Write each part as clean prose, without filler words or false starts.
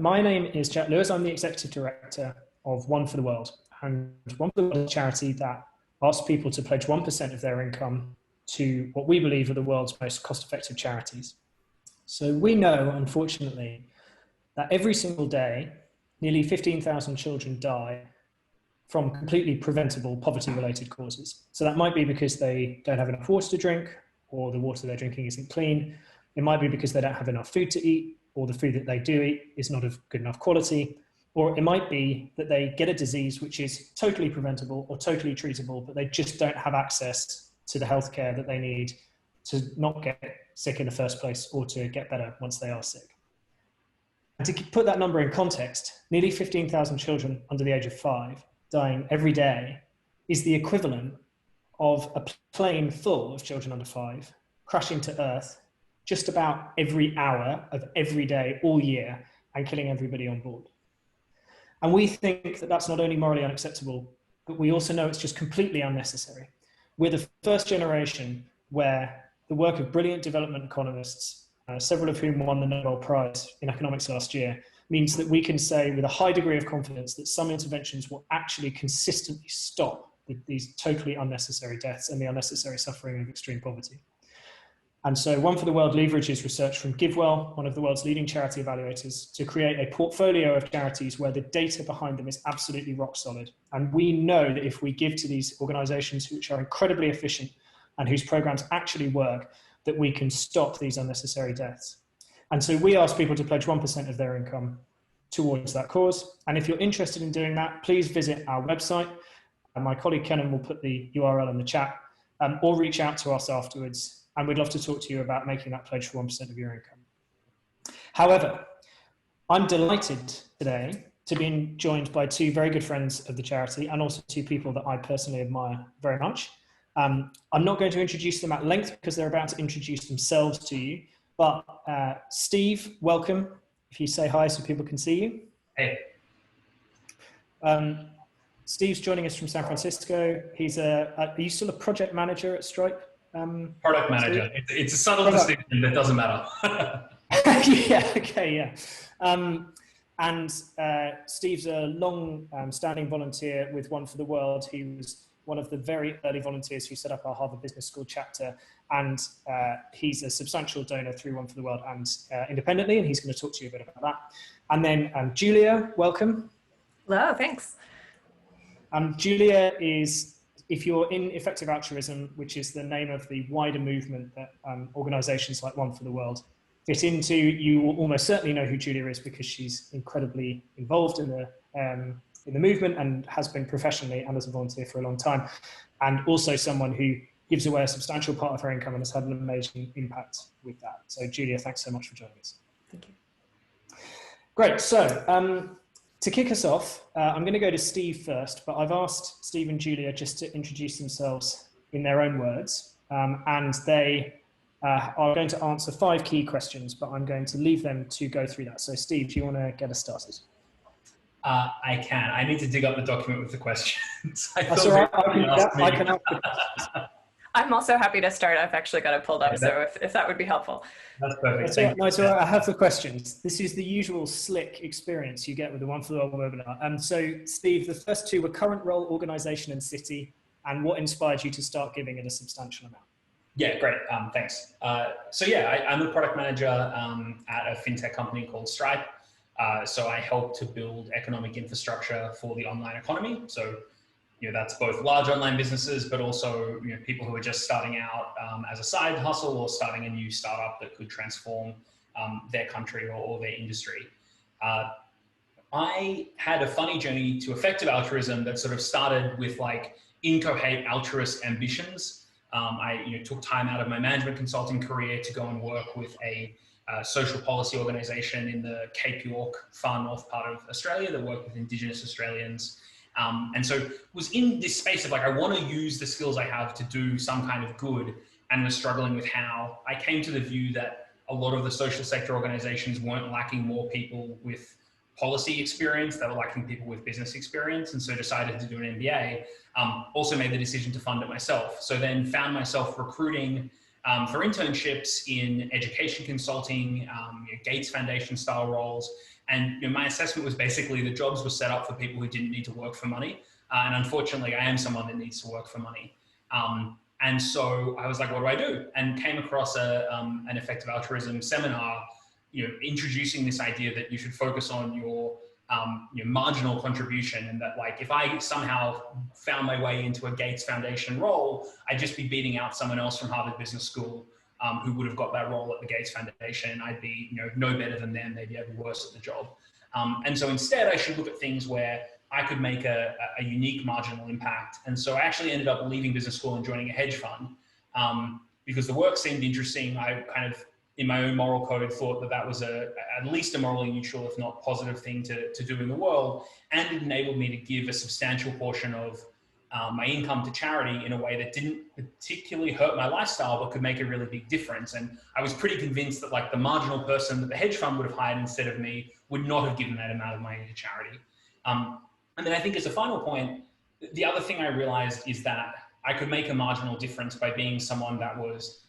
my name is Jack Lewis. I'm the Executive Director of One for the World. And One for the World is a charity that asks people to pledge 1% of their income to what we believe are the world's most cost-effective charities. So we know, unfortunately, that every single day, nearly 15,000 children die from completely preventable poverty-related causes. So that might be because they don't have enough water to drink, or the water they're drinking isn't clean. It might be because they don't have enough food to eat, or the food that they do eat is not of good enough quality. Or it might be that they get a disease which is totally preventable or totally treatable, but they just don't have access to the healthcare that they need to not get sick in the first place or to get better once they are sick. And to put that number in context, nearly 15,000 children under the age of 5 dying every day is the equivalent of a plane full of children under 5 crashing to Earth just about every hour of every day all year and killing everybody on board. And we think that that's not only morally unacceptable, but we also know it's just completely unnecessary. We're the first generation where the work of brilliant development economists, several of whom won the Nobel Prize in economics last year, means that we can say with a high degree of confidence that some interventions will actually consistently stop these totally unnecessary deaths and the unnecessary suffering of extreme poverty. And so One for the World leverages research from GiveWell, one of the world's leading charity evaluators, to create a portfolio of charities where the data behind them is absolutely rock solid. And we know that if we give to these organizations which are incredibly efficient and whose programs actually work, that we can stop these unnecessary deaths. And so we ask people to pledge 1% of their income towards that cause. And if you're interested in doing that, please visit our website. And my colleague Kenan will put the URL in the chat, or reach out to us afterwards. And we'd love to talk to you about making that pledge for 1% of your income. However, I'm delighted today to be joined by two very good friends of the charity and also two people that I personally admire very much. I'm not going to introduce them at length because they're about to introduce themselves to you. But Steve, welcome. If you say hi so people can see you. Hey. Steve's joining us from San Francisco. He's are you still a project manager at Stripe? Product manager. It's a subtle distinction that doesn't matter. Yeah, okay, yeah. And Steve's a long-standing volunteer with One for the World. He was one of the very early volunteers who set up our Harvard Business School chapter. And he's a substantial donor through One for the World and independently, and he's going to talk to you a bit about that. And then Julia, welcome. Hello, thanks. Julia is, if you're in effective altruism, which is the name of the wider movement that organizations like One for the World fit into, you will almost certainly know who Julia is because she's incredibly involved in the movement and has been professionally and as a volunteer for a long time. And also someone who gives away a substantial part of her income and has had an amazing impact with that. So Julia, thanks so much for joining us. Thank you. Great, so to kick us off, I'm going to go to Steve first, but I've asked Steve and Julia just to introduce themselves in their own words, and they are going to answer 5 key questions, but I'm going to leave them to go through that. So Steve, do you want to get us started? I can. I need to dig up the document with the questions. That's all right. I can ask the questions. I'm also happy to start. I've actually got it pulled up, so if that would be helpful. That's perfect. No, it's all right. I have the questions. This is the usual slick experience you get with the One for the World webinar. So Steve, the first 2 were current role, organization and city, and what inspired you to start giving at a substantial amount? Yeah, great. Thanks. So yeah, I'm a product manager at a fintech company called Stripe. So I help to build economic infrastructure for the online economy. So that's both large online businesses, but also people who are just starting out as a side hustle or starting a new startup that could transform their country or their industry. I had a funny journey to effective altruism that sort of started with like incoherent altruist ambitions. I took time out of my management consulting career to go and work with a social policy organization in the Cape York, far north part of Australia that worked with Indigenous Australians. And so was in this space of like, I want to use the skills I have to do some kind of good, and was struggling with how I came to the view that a lot of the social sector organizations weren't lacking more people with policy experience, they were lacking people with business experience, and so decided to do an MBA. Also made the decision to fund it myself. So then found myself recruiting for internships in education consulting, Gates Foundation style roles. And my assessment was basically the jobs were set up for people who didn't need to work for money. And unfortunately, I am someone that needs to work for money. And so I was like, what do I do? And came across an effective altruism seminar, introducing this idea that you should focus on your marginal contribution, and that like if I somehow found my way into a Gates Foundation role, I'd just be beating out someone else from Harvard Business School who would have got that role at the Gates Foundation. I'd be no better than them. Maybe I'd be worse at the job. And so instead, I should look at things where I could make a unique marginal impact. And so I actually ended up leaving business school and joining a hedge fund because the work seemed interesting. I kind of, in my own moral code, thought that that was at least a morally neutral, if not positive thing to do in the world. And it enabled me to give a substantial portion of my income to charity in a way that didn't particularly hurt my lifestyle, but could make a really big difference. And I was pretty convinced that like the marginal person that the hedge fund would have hired instead of me would not have given that amount of money to charity. And then I think as a final point, the other thing I realized is that I could make a marginal difference by being someone that was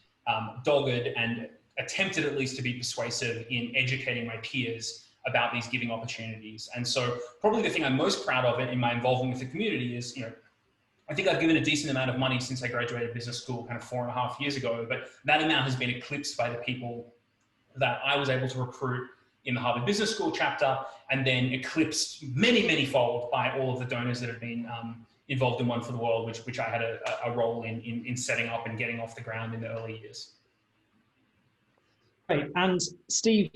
dogged and attempted at least to be persuasive in educating my peers about these giving opportunities. And so probably the thing I'm most proud of in my involvement with the community is, I think I've given a decent amount of money since I graduated business school kind of 4.5 years ago, but that amount has been eclipsed by the people that I was able to recruit in the Harvard Business School chapter, and then eclipsed many fold by all of the donors that have been involved in One for the World, which I had a role in setting up and getting off the ground in the early years. Great. And Steve,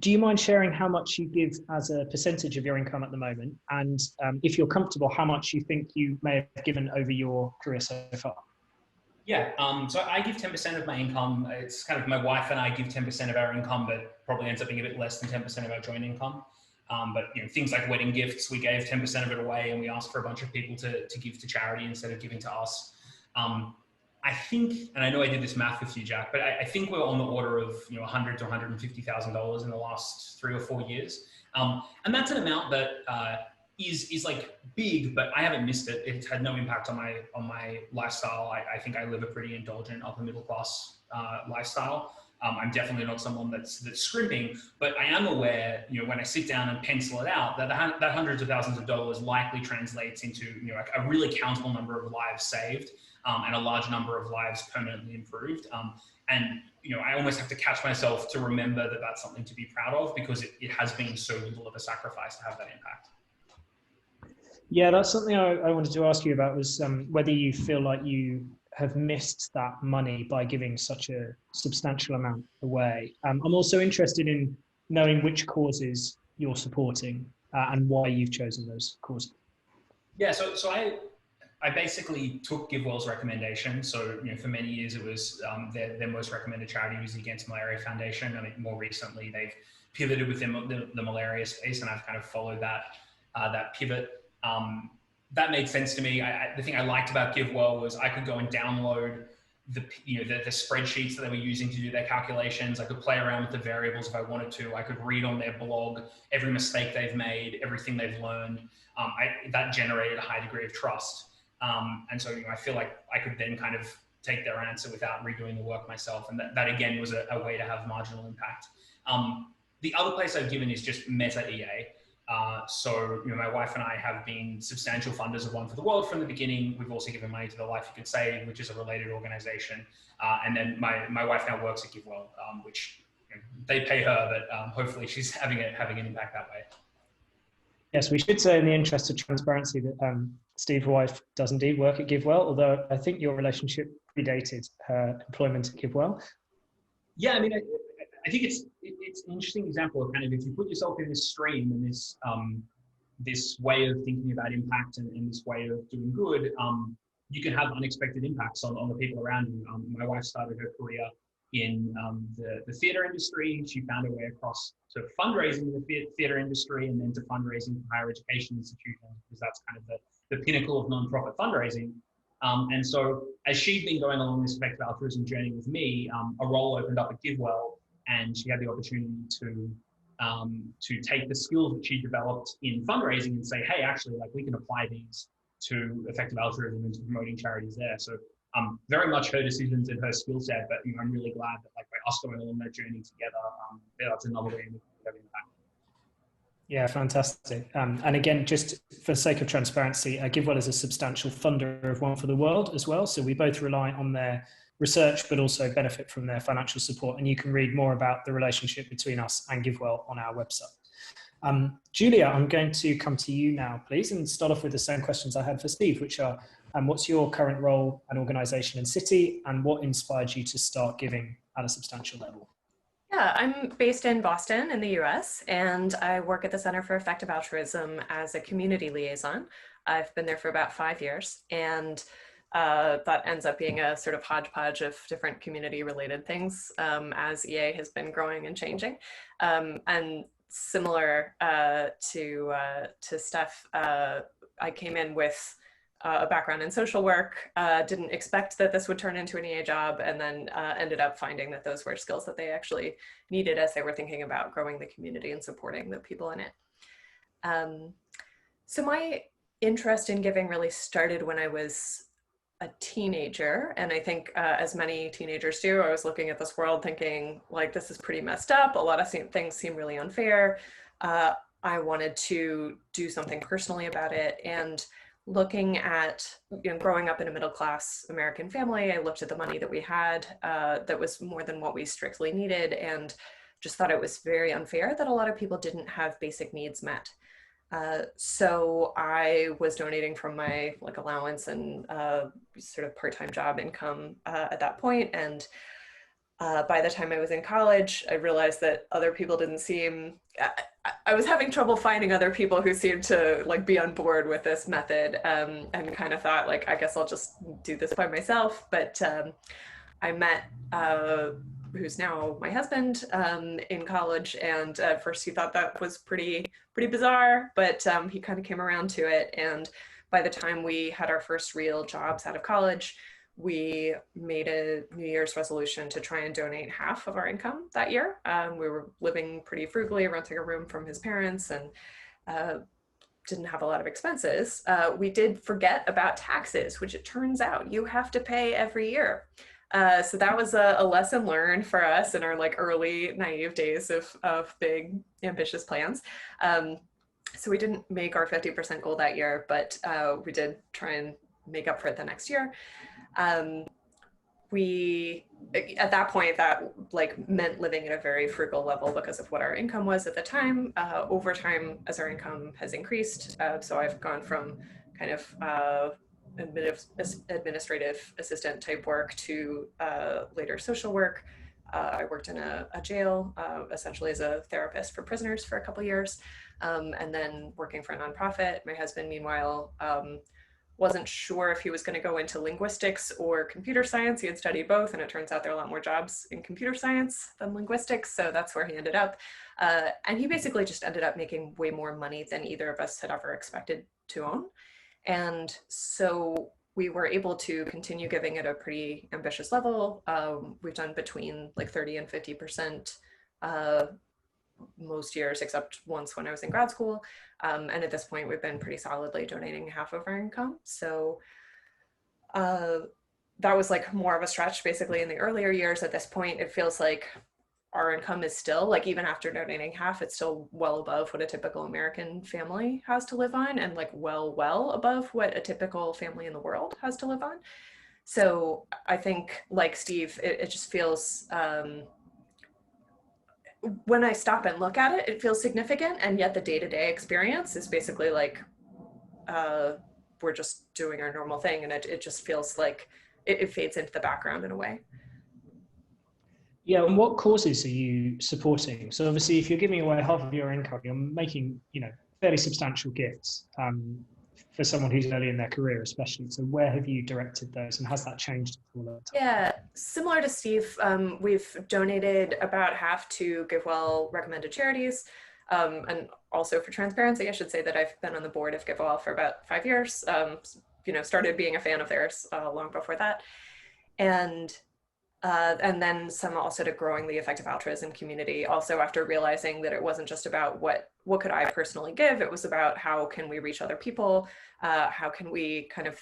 do you mind sharing how much you give as a percentage of your income at the moment? And if you're comfortable, how much you think you may have given over your career so far? Yeah, so I give 10% of my income. It's kind of my wife and I give 10% of our income, but probably ends up being a bit less than 10% of our joint income. But things like wedding gifts, we gave 10% of it away, and we asked for a bunch of people to give to charity instead of giving to us. I think, and I know I did this math with you, Jack, but I think we're on the order of $100,000 to $150,000 in the last 3 or 4 years, and that's an amount that is like big, but I haven't missed it. It's had no impact on my lifestyle. I think I live a pretty indulgent upper middle class lifestyle. I'm definitely not someone that's scrimping, but I am aware, when I sit down and pencil it out, that hundreds of thousands of dollars likely translates into a really countable number of lives saved. And a large number of lives permanently improved. And I almost have to catch myself to remember that that's something to be proud of, because it has been so little of a sacrifice to have that impact. Yeah, that's something I wanted to ask you about, was whether you feel like you have missed that money by giving such a substantial amount away. I'm also interested in knowing which causes you're supporting and why you've chosen those causes. Yeah, so I basically took GiveWell's recommendation. So, for many years it was their most recommended charity was the Against Malaria Foundation. I mean, more recently they've pivoted within the malaria space, and I've kind of followed that pivot. That made sense to me. The thing I liked about GiveWell was I could go and download the spreadsheets that they were using to do their calculations. I could play around with the variables if I wanted to. I could read on their blog every mistake they've made, everything they've learned. That generated a high degree of trust. And so, I feel like I could then kind of take their answer without redoing the work myself. And that again was a way to have marginal impact. The other place I've given is just Meta EA. So, my wife and I have been substantial funders of One for the World from the beginning. We've also given money to the Life You Could Save, which is a related organization. And then my wife now works at GiveWell, which they pay her, but hopefully she's having an impact that way. Yes, we should say in the interest of transparency that Steve's wife does indeed work at GiveWell, although I think your relationship predated her employment at GiveWell. Yeah, I mean, I think it's an interesting example of kind of, if you put yourself in this stream and this way of thinking about impact and this way of doing good, you can have unexpected impacts on the people around you. My wife started her career in the theatre industry. She found her way across to fundraising in the theatre industry, and then to fundraising for higher education institutions, because that's kind of the pinnacle of nonprofit fundraising. And so as she'd been going along this effective altruism journey with me, a role opened up at GiveWell, and she had the opportunity to take the skills that she developed in fundraising and say, hey, actually, like, we can apply these to effective altruism and to promoting charities there. So very much her decisions and her skill set, but I'm really glad that like by us going on that journey together, that's another way we can have impact. Yeah, fantastic. And again, just for the sake of transparency, GiveWell is a substantial funder of One for the World as well. So we both rely on their research, but also benefit from their financial support. And you can read more about the relationship between us and GiveWell on our website. Julia, I'm going to come to you now, please, and start off with the same questions I had for Steve, which are, what's your current role and organisation in City, and what inspired you to start giving at a substantial level? Yeah, I'm based in Boston in the US, and I work at the Center for Effective Altruism as a community liaison. I've been there for about 5 years, and that ends up being a sort of hodgepodge of different community related things as EA has been growing and changing. And similar to Steph, I came in with a background in social work, didn't expect that this would turn into an EA job, and then ended up finding that those were skills that they actually needed as they were thinking about growing the community and supporting the people in it. So my interest in giving really started when I was a teenager, and I think as many teenagers do, I was looking at this world thinking like, this is pretty messed up. A lot of things seem really unfair. I wanted to do something personally about it, and looking at, growing up in a middle-class American family, I looked at the money that we had that was more than what we strictly needed, and just thought it was very unfair that a lot of people didn't have basic needs met. So I was donating from my allowance and sort of part-time job income at that point. And by the time I was in college, I realized that other people didn't seem, I was having trouble finding other people who seemed to be on board with this method, and kind of thought I guess I'll just do this by myself. But I met who's now my husband in college, and at first he thought that was pretty bizarre, but he kind of came around to it. And by the time we had our first real jobs out of college, we made a New Year's resolution to try and donate half of our income that year. We were living pretty frugally, renting a room from his parents, and didn't have a lot of expenses. We did forget about taxes, which it turns out you have to pay every year. So that was a lesson learned for us in our early naive days of big ambitious plans. So we didn't make our 50% goal that year, but we did try and make up for it the next year. We, at that point, that meant living at a very frugal level because of what our income was at the time. Over time, as our income has increased, so I've gone from kind of administrative assistant type work to later social work. I worked in a jail, essentially as a therapist for prisoners for a couple of years, and then working for a nonprofit. My husband, meanwhile, wasn't sure if he was going to go into linguistics or computer science. He had studied both, and it turns out there are a lot more jobs in computer science than linguistics, so that's where he ended up. And he basically just ended up making way more money than either of us had ever expected to own. And so we were able to continue giving at a pretty ambitious level. We've done between 30 and 50% most years, except once when I was in grad school. And at this point, we've been pretty solidly donating half of our income. So that was more of a stretch basically in the earlier years. At this point, it feels like our income is still, even after donating half, it's still well above what a typical American family has to live on, and well above what a typical family in the world has to live on. So I think, like Steve, it just feels, when I stop and look at it, it feels significant, and yet the day-to-day experience is basically we're just doing our normal thing, and it just feels like it fades into the background in a way. Yeah, and what causes are you supporting? So obviously, if you're giving away half of your income, you're making, fairly substantial gifts for someone who's early in their career, especially. So where have you directed those, and has that changed all the time? Yeah, similar to Steve, we've donated about half to GiveWell recommended charities. And also for transparency, I should say that I've been on the board of GiveWell for about 5 years. Started being a fan of theirs long before that. And then some also to growing the effective altruism community, also after realizing that it wasn't just about what could I personally give, it was about how can we reach other people, how can we kind of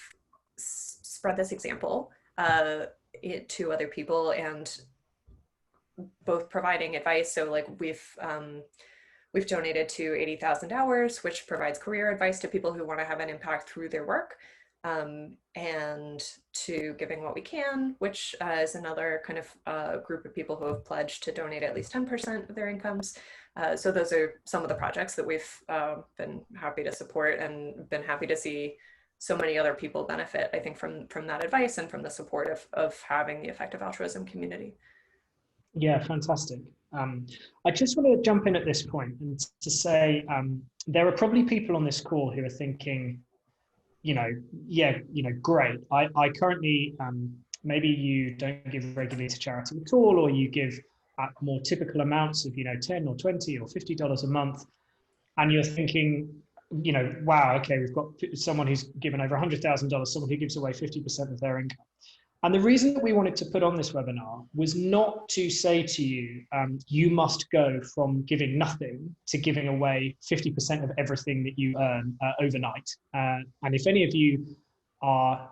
spread this example to other people, and both providing advice. So like we've donated to 80,000 hours, which provides career advice to people who want to have an impact through their work, and to Giving What We Can, which is another kind of group of people who have pledged to donate at least 10% of their incomes. So those are some of the projects that we've been happy to support, and been happy to see so many other people benefit, I think, from that advice and from the support of having the effective altruism community. Yeah, fantastic. I just want to jump in at this point and to say there are probably people on this call who are thinking, great. I currently, maybe you don't give regularly to charity at all, or you give at more typical amounts of, 10 or 20 or $50 a month. And you're thinking, wow, okay, we've got someone who's given over $100,000, someone who gives away 50% of their income. And the reason that we wanted to put on this webinar was not to say to you, you must go from giving nothing to giving away 50% of everything that you earn overnight. And if any of you are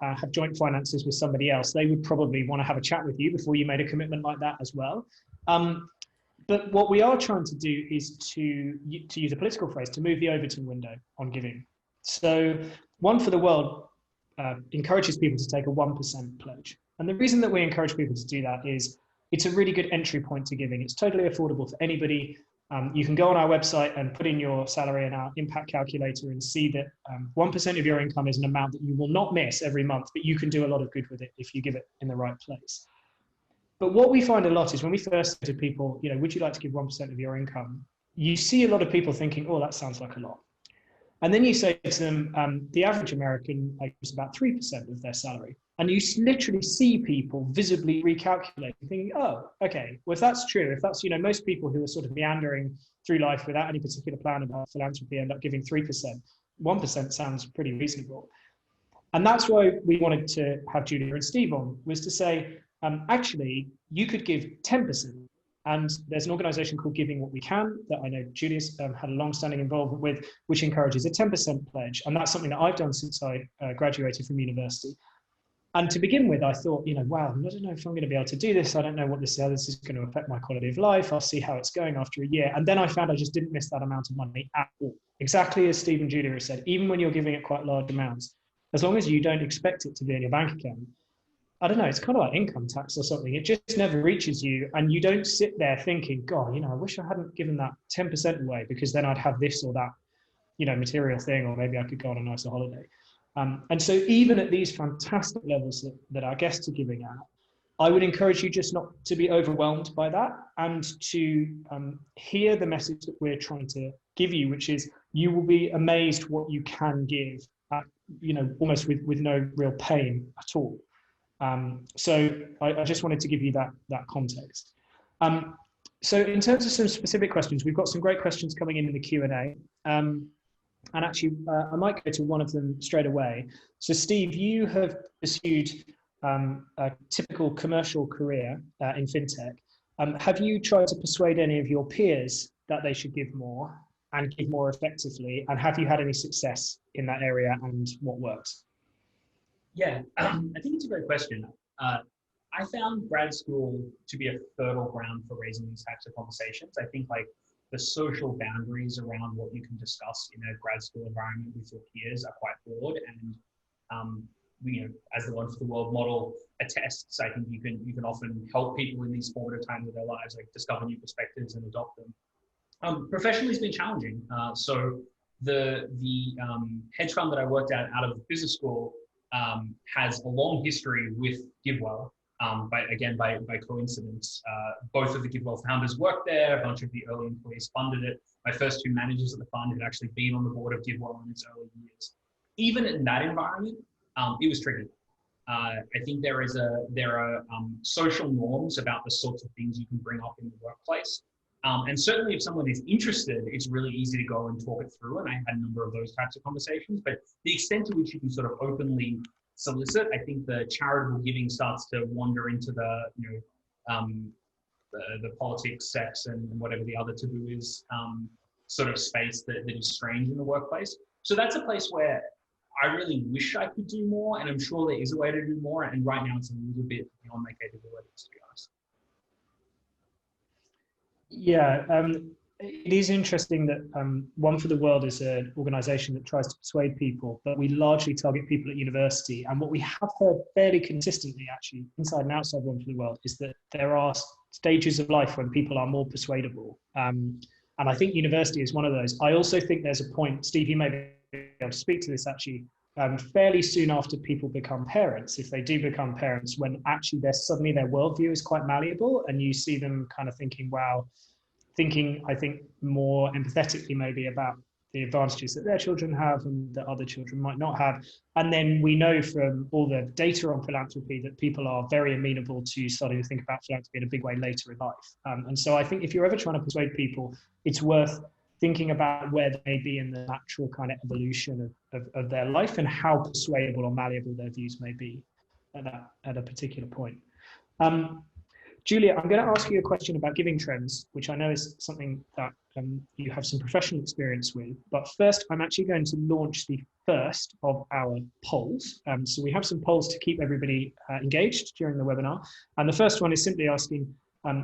have joint finances with somebody else, they would probably want to have a chat with you before you made a commitment like that as well. But what we are trying to do is to use a political phrase, to move the Overton window on giving. So One for the World encourages people to take a 1% pledge. And the reason that we encourage people to do that is it's a really good entry point to giving. It's totally affordable for anybody. You can go on our website and put in your salary in our impact calculator and see that 1% of your income is an amount that you will not miss every month, but you can do a lot of good with it if you give it in the right place. But what we find a lot is when we first say to people, would you like to give 1% of your income? You see a lot of people thinking, oh, that sounds like a lot. And then you say to them, the average American gives about 3% of their salary. And you literally see people visibly recalculating, thinking, oh, okay, well, if that's true, if that's, most people who are sort of meandering through life without any particular plan about philanthropy end up giving 3%, 1% sounds pretty reasonable. And that's why we wanted to have Julia and Steve on, was to say, actually, you could give 10%. And there's an organization called Giving What We Can that I know Julia's had a long-standing involvement with, which encourages a 10% pledge. And that's something that I've done since I graduated from university. And to begin with, I thought, wow, I don't know if I'm going to be able to do this. I don't know what this is going to affect my quality of life. I'll see how it's going after a year. And then I found I just didn't miss that amount of money at all. Exactly as Steve and Julia have said, even when you're giving it quite large amounts, as long as you don't expect it to be in your bank account, I don't know, it's kind of like income tax or something. It just never reaches you, and you don't sit there thinking, God, I wish I hadn't given that 10% away because then I'd have this or that, material thing, or maybe I could go on a nicer holiday. And so even at these fantastic levels that our guests are giving out, I would encourage you just not to be overwhelmed by that, and to hear the message that we're trying to give you, which is you will be amazed what you can give, almost with no real pain at all. So I just wanted to give you that context. So in terms of some specific questions, we've got some great questions coming in the Q&A. And actually, I might go to one of them straight away. So Steve, you have pursued a typical commercial career in fintech. Have you tried to persuade any of your peers that they should give more and give more effectively? And have you had any success in that area, and what works? Yeah, I think it's a great question. I found grad school to be a fertile ground for raising these types of conversations. I think the social boundaries around what you can discuss in a grad school environment with your peers are quite broad, and as the One for the World model attests, I think you can often help people in these formative times of their lives, discover new perspectives and adopt them. Professionally, it's been challenging. So the hedge fund that I worked at out of business school has a long history with GiveWell. By coincidence, both of the GiveWell founders worked there. A bunch of the early employees funded it. My first two managers of the fund had actually been on the board of GiveWell in its early years. Even in that environment, it was tricky. I think there are social norms about the sorts of things you can bring up in the workplace. And certainly if someone is interested, it's really easy to go and talk it through. And I had a number of those types of conversations, but the extent to which you can sort of openly solicit, I think the charitable giving starts to wander into the politics, sex, and whatever the other taboo is, sort of space that is strange in the workplace. So that's a place where I really wish I could do more, and I'm sure there is a way to do more. And right now it's a little bit beyond my capabilities, to be honest. Yeah, it is interesting that One for the World is an organization that tries to persuade people, but we largely target people at university. And what we have heard fairly consistently, actually, inside and outside One for the World, is that there are stages of life when people are more persuadable. And I think university is one of those. I also think there's a point, Steve, you may be able to speak to this actually, fairly soon after people become parents, if they do become parents, when actually suddenly their worldview is quite malleable, and you see them kind of thinking, wow, thinking, I think, more empathetically maybe about the advantages that their children have and that other children might not have. And then we know from all the data on philanthropy that people are very amenable to starting to think about philanthropy in a big way later in life. And so I think if you're ever trying to persuade people, it's worth thinking about where they may be in the natural kind of evolution of their life and how persuadable or malleable their views may be at a particular point. Julia, I'm going to ask you a question about giving trends, which I know is something that you have some professional experience with. But first, I'm actually going to launch the first of our polls. So we have some polls to keep everybody engaged during the webinar. And the first one is simply asking,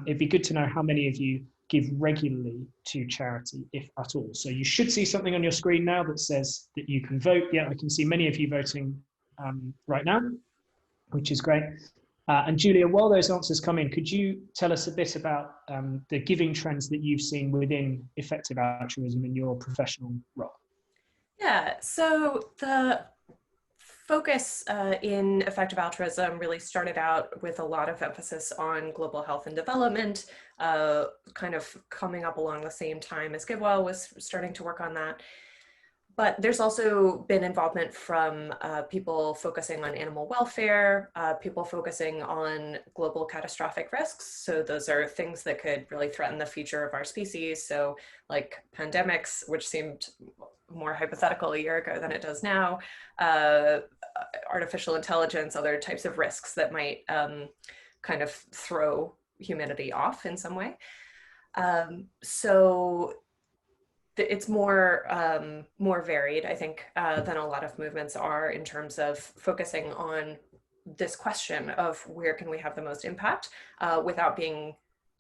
it'd be good to know how many of you give regularly to charity, if at all. So you should see something on your screen now that says that you can vote. Yeah, I can see many of you voting right now, which is great. And Julia, while those answers come in, could you tell us a bit about the giving trends that you've seen within effective altruism in your professional role? Yeah, so the focus in effective altruism really started out with a lot of emphasis on global health and development, kind of coming up along the same time as GiveWell was starting to work on that. But there's also been involvement from people focusing on animal welfare, people focusing on global catastrophic risks. So those are things that could really threaten the future of our species. So like pandemics, which seemed more hypothetical a year ago than it does now, artificial intelligence, other types of risks that might kind of throw humanity off in some way. So it's more varied, I think, than a lot of movements are in terms of focusing on this question of where can we have the most impact without being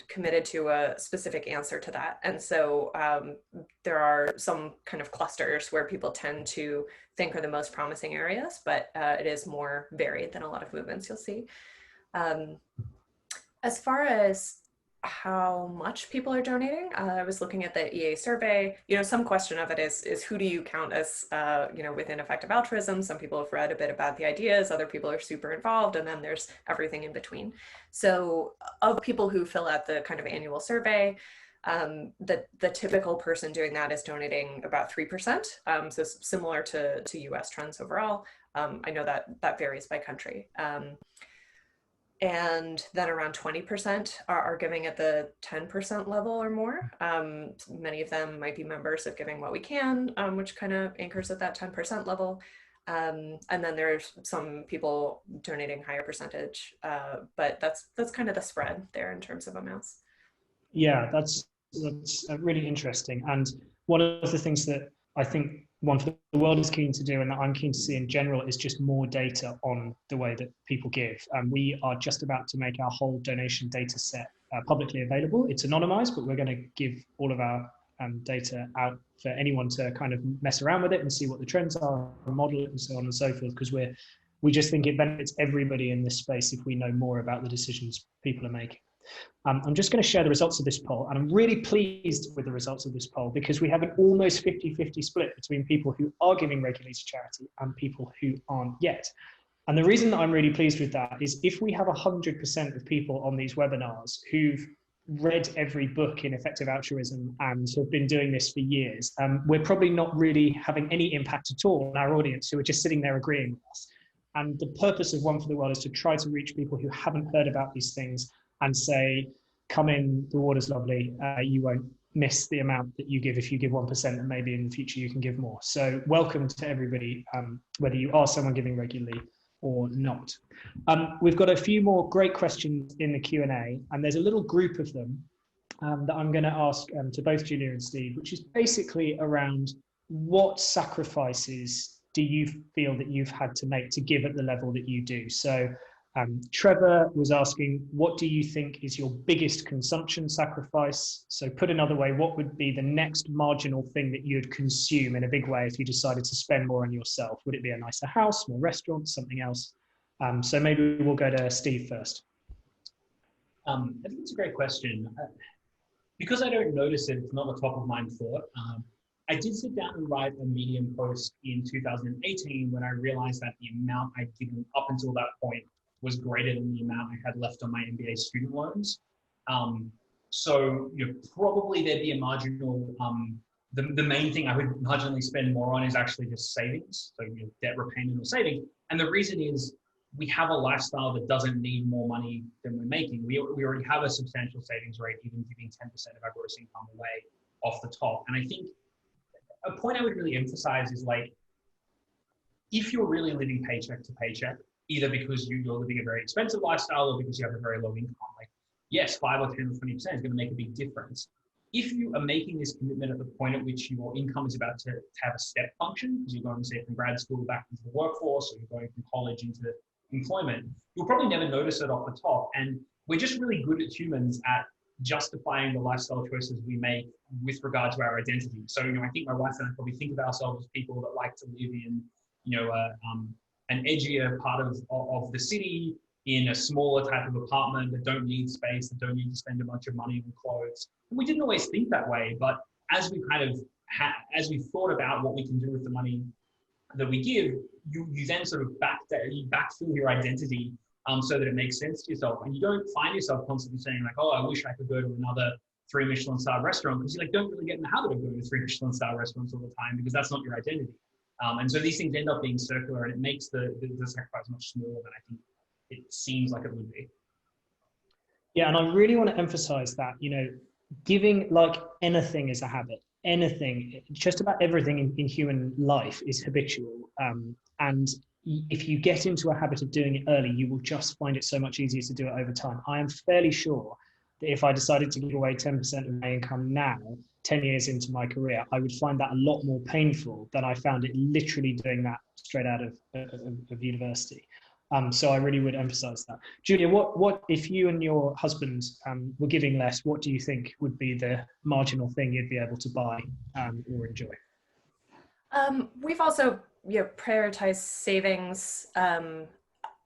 committed to a specific answer to that. And so there are some kind of clusters where people tend to think are the most promising areas, but it is more varied than a lot of movements you'll see. As far as how much people are donating, I was looking at the EA survey. You know, some question of it is who do you count as, you know, within effective altruism? Some people have read a bit about the ideas, other people are super involved, and then there's everything in between. So of people who fill out the kind of annual survey, the typical person doing that is donating about 3%. So similar to US trends overall. I know that varies by country. And then around 20% are giving at the 10% level or more. Many of them might be members of Giving What We Can, which kind of anchors at that 10% level. And then there's some people donating higher percentage, but that's kind of the spread there in terms of amounts. Yeah, that's really interesting. And one of the things that I think One for the World is keen to do, and that I'm keen to see in general, is just more data on the way that people give. And we are just about to make our whole donation data set publicly available. It's anonymized, but we're going to give all of our data out for anyone to kind of mess around with it and see what the trends are, and model it, and so on and so forth, because we just think it benefits everybody in this space if we know more about the decisions people are making. I'm just going to share the results of this poll, and I'm really pleased with the results of this poll because we have an almost 50-50 split between people who are giving regularly to charity and people who aren't yet. And the reason that I'm really pleased with that is if we have 100% of people on these webinars who've read every book in effective altruism and have been doing this for years, we're probably not really having any impact at all on our audience who are just sitting there agreeing with us. And the purpose of One for the World is to try to reach people who haven't heard about these things and say, come in, the water's lovely, you won't miss the amount that you give if you give 1%, and maybe in the future you can give more. So welcome to everybody, whether you are someone giving regularly or not. We've got a few more great questions in the Q&A, and there's a little group of them that I'm going to ask to both Julia and Steve, which is basically around what sacrifices do you feel that you've had to make to give at the level that you do? So Trevor was asking, what do you think is your biggest consumption sacrifice? So put another way, what would be the next marginal thing that you'd consume in a big way if you decided to spend more on yourself? Would it be a nicer house, more restaurants, something else? So maybe we'll go to Steve first. I think it's a great question. Because I don't notice it, it's not a top of mind thought. I did sit down and write a Medium post in 2018 when I realized that the amount I'd given up until that point was greater than the amount I had left on my MBA student loans. So probably there'd be a marginal, the main thing I would marginally spend more on is actually just savings, so debt repayment or saving. And the reason is we have a lifestyle that doesn't need more money than we're making. We already have a substantial savings rate, even giving 10% of our gross income away off the top. And I think a point I would really emphasize is like, if you're really living paycheck to paycheck, either because you're living a very expensive lifestyle or because you have a very low income, like yes, 5 or 10 or 20% is going to make a big difference. If you are making this commitment at the point at which your income is about to have a step function, because you're going, say, from grad school back into the workforce, or you're going from college into employment, you'll probably never notice it off the top. And we're just really good as humans at justifying the lifestyle choices we make with regard to our identity. So, I think my wife and I probably think of ourselves as people that like to live in, an edgier part of the city, in a smaller type of apartment, that don't need space, that don't need to spend a bunch of money on clothes. And we didn't always think that way, but as we as we thought about what we can do with the money that we give, you then sort of backfill your identity so that it makes sense to yourself. And you don't find yourself constantly saying like, oh, I wish I could go to another 3 Michelin star restaurant, because you don't really get in the habit of going to 3 Michelin star restaurants all the time, because that's not your identity. And so these things end up being circular, and it makes the sacrifice much smaller than I think it seems like it would be. Yeah, and I really want to emphasize that, giving, like anything, is a habit. Anything, just about everything in human life is habitual. And if you get into a habit of doing it early, you will just find it so much easier to do it over time. I am fairly sure that if I decided to give away 10% of my income now, 10 years into my career, I would find that a lot more painful than I found it literally doing that straight out of university. So I really would emphasize that. Julia, what if you and your husband were giving less, what do you think would be the marginal thing you'd be able to buy or enjoy? We've also prioritized savings.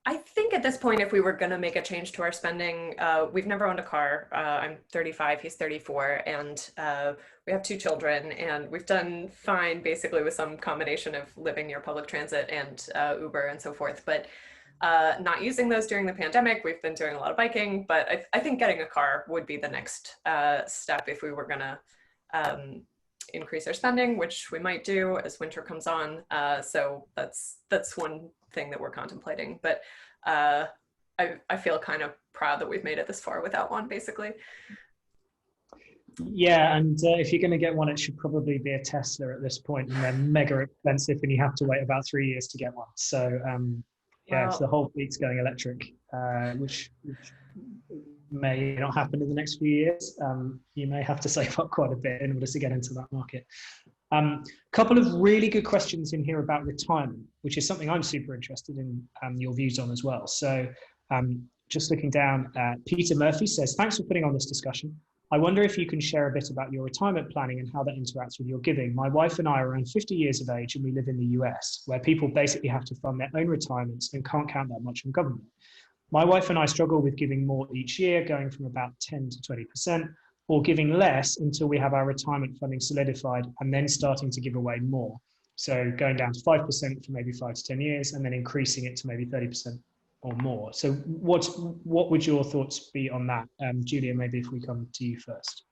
I think at this point, if we were going to make a change to our spending, we've never owned a car. I'm 35, he's 34, and we have 2 children, and we've done fine basically with some combination of living near public transit and Uber and so forth. But not using those during the pandemic. We've been doing a lot of biking, but I think getting a car would be the next step if we were gonna increase our spending, which we might do as winter comes on. So that's one thing that we're contemplating. But I feel kind of proud that we've made it this far without one, basically. Yeah, and if you're going to get one, it should probably be a Tesla at this point, and they're mega expensive, and you have to wait about 3 years to get one. So yeah, so the whole fleet's going electric, which may not happen in the next few years. You may have to save up quite a bit in order to get into that market. Couple of really good questions in here about retirement, which is something I'm super interested in your views on as well. So just looking down, Peter Murphy says, thanks for putting on this discussion. I wonder if you can share a bit about your retirement planning and how that interacts with your giving. My wife and I are around 50 years of age and we live in the US, where people basically have to fund their own retirements and can't count that much on government. My wife and I struggle with giving more each year, going from about 10 to 20%, or giving less until we have our retirement funding solidified and then starting to give away more. So going down to 5% for maybe 5 to 10 years and then increasing it to maybe 30% or more. So what would your thoughts be on that? Julia, maybe if we come to you first.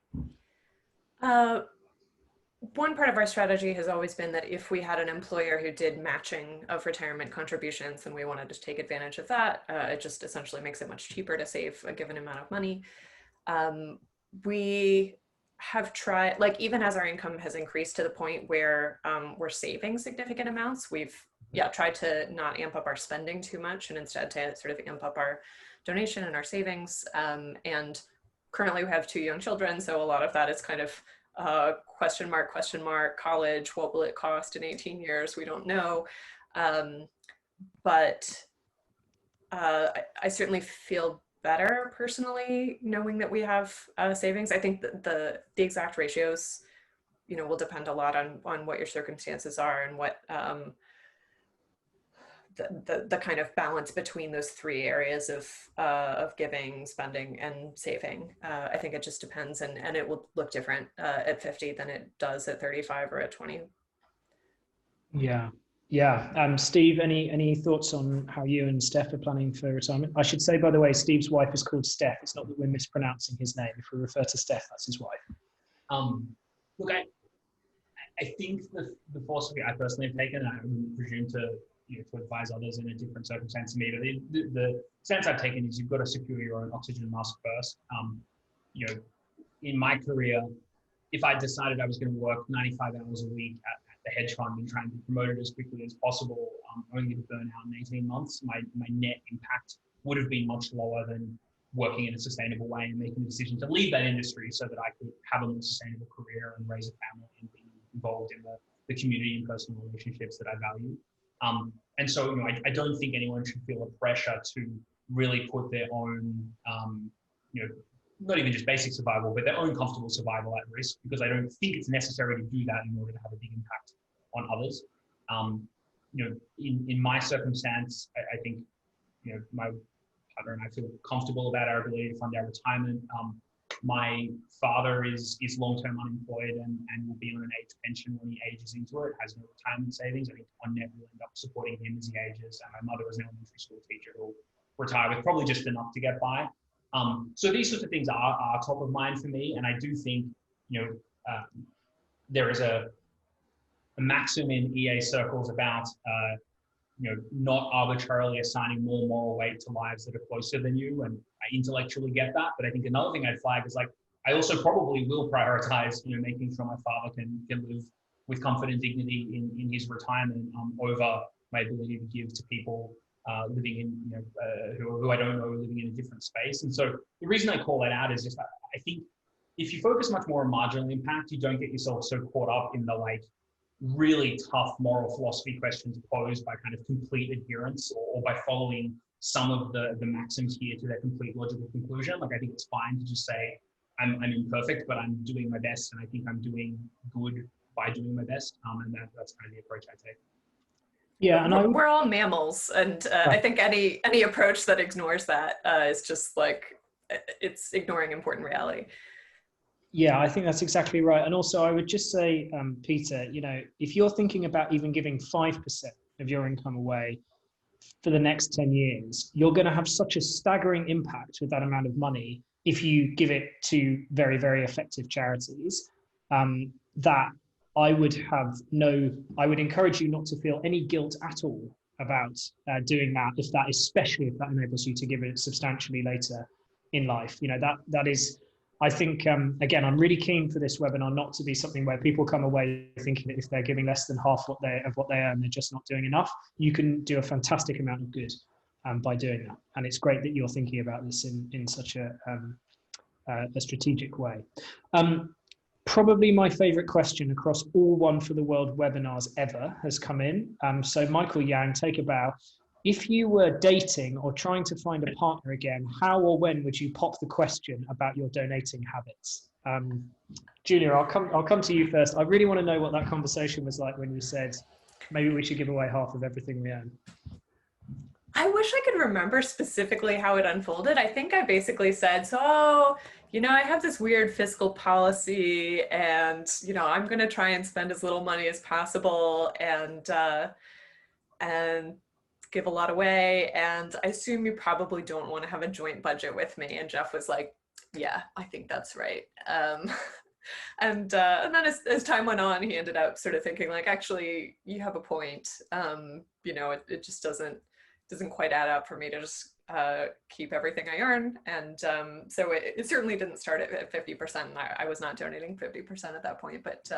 One part of our strategy has always been that if we had an employer who did matching of retirement contributions and we wanted to take advantage of that, it just essentially makes it much cheaper to save a given amount of money. We have tried, like even as our income has increased to the point where we're saving significant amounts, we've tried to not amp up our spending too much and instead to sort of amp up our donation and our savings. And currently we have 2 young children, so a lot of that is kind of question mark, college, what will it cost in 18 years? We don't know. But I certainly feel better personally knowing that we have savings. I think that the exact ratios, will depend a lot on what your circumstances are and what the kind of balance between those three areas of giving, spending, and saving. I think it just depends, and it will look different at 50 than it does at 35 or at 20. Yeah. Yeah. Steve, any thoughts on how you and Steph are planning for retirement? I should say, by the way, Steve's wife is called Steph. It's not that we're mispronouncing his name. If we refer to Steph, that's his wife. Look, I think the philosophy I personally have taken, and I would presume to advise others in a different circumstance to me, but the stance I've taken is you've got to secure your own oxygen mask first. In my career, if I decided I was going to work 95 hours a week at the hedge fund and try and be promoted as quickly as possible, only to burn out in 18 months, my net impact would have been much lower than working in a sustainable way and making the decision to leave that industry so that I could have a more sustainable career and raise a family and be involved in the community and personal relationships that I value. And so, I don't think anyone should feel a pressure to really put their own, not even just basic survival, but their own comfortable survival at risk, because I don't think it's necessary to do that in order to have a big impact on others. In my circumstance, I think, my partner and I feel comfortable about our ability to fund our retirement. My father is long-term unemployed and will be on an age pension when he ages into it, has no retirement savings. I think on net we'll end up supporting him as he ages. And my mother is an elementary school teacher who will retire with probably just enough to get by. So these sorts of things are top of mind for me. And I do think, there is a maxim in EA circles about, not arbitrarily assigning more moral weight to lives that are closer than you. And I intellectually get that. But I think another thing I'd flag is I also probably will prioritize, making sure my father can live with comfort and dignity in his retirement over my ability to give to people living in, who I don't know are living in a different space. And so the reason I call that out is just, I think if you focus much more on marginal impact, you don't get yourself so caught up in the really tough moral philosophy questions posed by kind of complete adherence or by following some of the maxims here to their complete logical conclusion. I think it's fine to just say, I'm imperfect, but I'm doing my best, and I think I'm doing good by doing my best. And that's kind of the approach I take. Yeah, and we're all mammals, and I think any approach that ignores that is just it's ignoring important reality. Yeah, I think that's exactly right. And also, I would just say, Peter, if you're thinking about even giving 5% of your income away for the next 10 years, you're going to have such a staggering impact with that amount of money if you give it to very, very effective charities, that I would encourage you not to feel any guilt at all about doing that, especially if that enables you to give it substantially later in life. That is, I think, again, I'm really keen for this webinar not to be something where people come away thinking that if they're giving less than half what they earn, they're just not doing enough. You can do a fantastic amount of good by doing that. And it's great that you're thinking about this in such a strategic way. Probably my favorite question across all One for the World webinars ever has come in. So Michael Yang, take a bow. If you were dating or trying to find a partner again, how or when would you pop the question about your donating habits? Julia, I'll come to you first. I really want to know what that conversation was like when you said, maybe we should give away half of everything we own. I wish I could remember specifically how it unfolded. I think I basically said, so, I have this weird fiscal policy and, I'm going to try and spend as little money as possible and give a lot away. And I assume you probably don't want to have a joint budget with me. And Jeff was like, yeah, I think that's right. And then as time went on, he ended up sort of thinking actually, you have a point. It just doesn't quite add up for me to just keep everything I earn. And so it certainly didn't start at 50%. I was not donating 50% at that point, but